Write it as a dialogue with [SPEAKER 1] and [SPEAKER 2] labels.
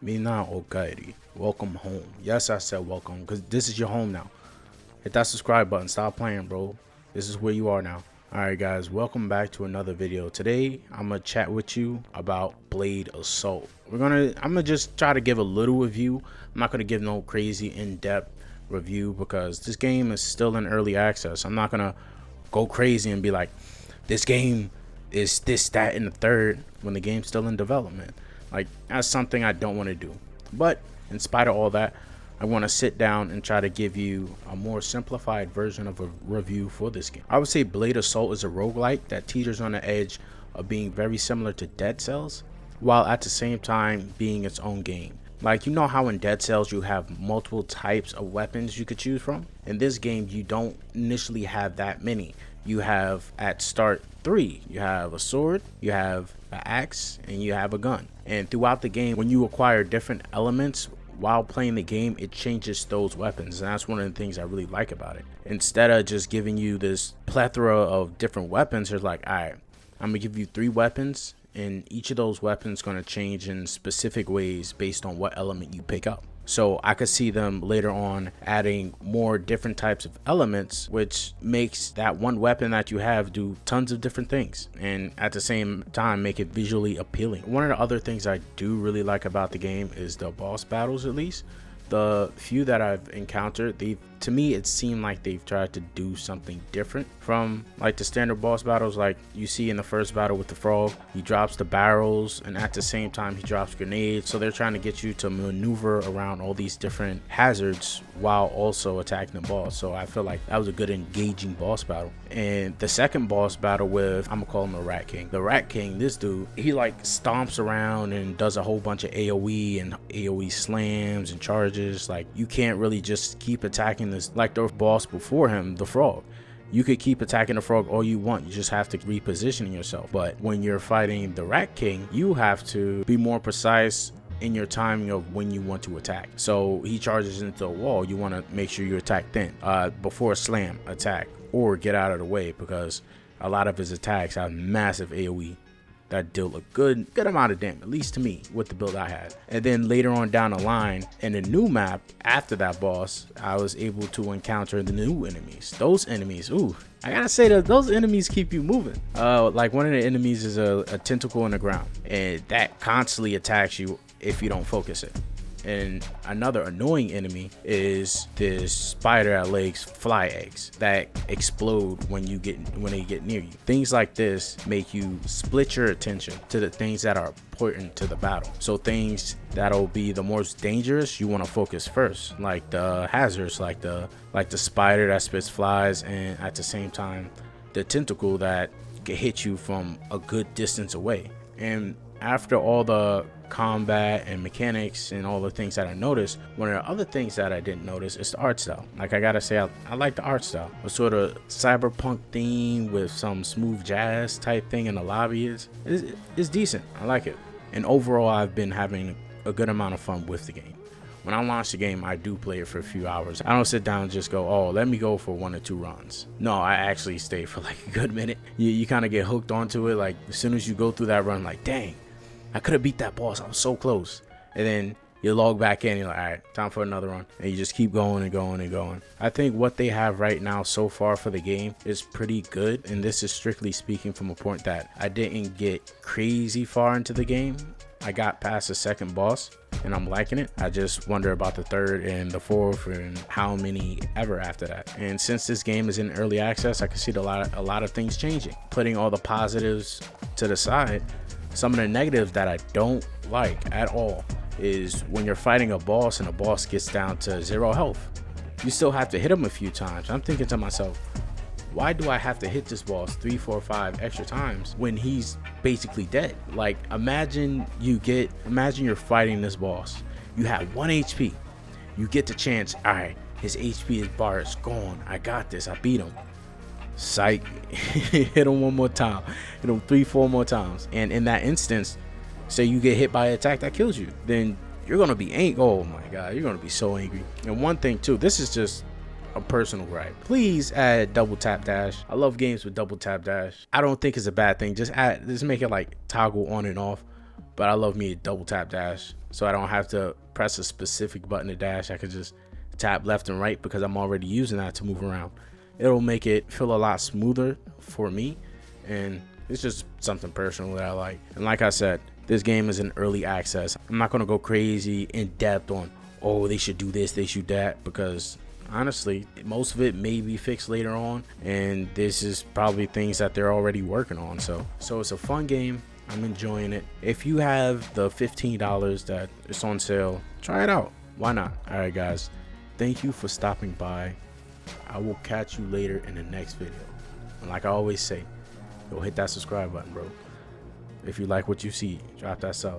[SPEAKER 1] Mina Okairi, welcome home. Yes, I said welcome because this is your home now. Hit that subscribe button. Stop playing, bro. This is where you are now. Alright guys, welcome back to another video. Today I'm gonna chat with you about Blade Assault. I'm gonna just try to give a little review. I'm not gonna give no crazy in-depth review because this game is still in early access. I'm not gonna go crazy and be like, this game is this, that, and the third when the game's still in development. Like, that's something I don't want to do. But in spite of all that, I want to sit down and try to give you a more simplified version of a review for this game. I would say Blade Assault is a roguelike that teeters on the edge of being very similar to Dead Cells, while at the same time being its own game. Like, you know how in Dead Cells you have multiple types of weapons you could choose from? In this game, you don't initially have that many. You have at start 3, you have a sword, you have an axe, and you have a gun. And throughout the game, when you acquire different elements while playing the game, it changes those weapons, and that's one of the things I really like about it. Instead of just giving you this plethora of different weapons, it's like, all right, I'm gonna give you 3 weapons, and each of those weapons gonna change in specific ways based on what element you pick up. So I could see them later on adding more different types of elements, which makes that one weapon that you have do tons of different things and at the same time make it visually appealing. One of the other things I do really like about the game is the boss battles. At least the few that I've encountered, to me it seemed like they've tried to do something different from like the standard boss battles. Like you see in the first battle with the frog, he drops the barrels and at the same time he drops grenades, so they're trying to get you to maneuver around all these different hazards while also attacking the boss. So I feel like that was a good engaging boss battle. And the second boss battle with, I'm gonna call him the Rat King. The Rat King, this dude, he like stomps around and does a whole bunch of AoE and AoE slams and charges. Like you can't really just keep attacking this like the boss before him, the frog. You could keep attacking the frog all you want, you just have to reposition yourself. But when you're fighting the Rat King, you have to be more precise in your timing of when you want to attack. So he charges into a wall, you want to make sure you attack then before a slam attack, or get out of the way, because a lot of his attacks have massive AoE that deal a good amount of damage, at least to me, with the build I had. And then later on down the line, in the new map, after that boss, I was able to encounter the new enemies. Those enemies, ooh, I gotta say that those enemies keep you moving. Like one of the enemies is a tentacle in the ground, and that constantly attacks you if you don't focus it. And another annoying enemy is this spider that lays fly eggs that explode when they get near you. Things like this make you split your attention to the things that are important to the battle. So things that'll be the most dangerous, you want to focus first, like the hazards, like the spider that spits flies, and at the same time the tentacle that can hit you from a good distance away. And after all the combat and mechanics and all the things that I noticed, one of the other things that I didn't notice is the art style. Like I gotta say, I like the art style. A sort of cyberpunk theme with some smooth jazz type thing in the lobby is decent. I like it. And overall, I've been having a good amount of fun with the game. When I launch the game, I do play it for a few hours. I don't sit down and just go, oh, let me go for 1 or 2 runs. No, I actually stay for like a good minute. You kind of get hooked onto it. Like as soon as you go through that run, like, dang, I could have beat that boss. I was so close. And then you log back in, you're like, all right, time for another run. And you just keep going and going and going. I think what they have right now so far for the game is pretty good. And this is strictly speaking from a point that I didn't get crazy far into the game. I got past the second boss and I'm liking it. I just wonder about the third and the fourth and how many ever after that. And since this game is in early access, I can see a lot of things changing. Putting all the positives to the side, some of the negatives that I don't like at all is when you're fighting a boss and a boss gets down to 0 health. You still have to hit him a few times. I'm thinking to myself, why do I have to hit this boss 3, 4, 5 extra times when he's basically dead? Like imagine you're fighting this boss. You have 1 HP. You get the chance, all right, his HP bar is gone. I got this. I beat him. Psych. Hit him 1 more time. Hit him 3, 4 more times. And in that instance, say you get hit by an attack that kills you, then you're gonna be angry. Oh my god, you're gonna be so angry. And one thing too, this is just a personal gripe. Please add double tap dash. I love games with double tap dash. I don't think it's a bad thing. Just make it like toggle on and off. but I love me a double tap dash, so I don't have to press a specific button to dash. I could just tap left and right because I'm already using that to move around. It'll make it feel a lot smoother for me, and it's just something personal that I like. And like I said, this game is in early access. I'm not going to go crazy in depth on, oh, they should do this, they should do that, because honestly, most of it may be fixed later on, and this is probably things that they're already working on. So it's a fun game. I'm enjoying it. If you have the $15 that it's on sale, try it out. Why not? All right, guys. Thank you for stopping by. I will catch you later in the next video. And like I always say, yo, hit that subscribe button, bro. If you like what you see, drop that sub.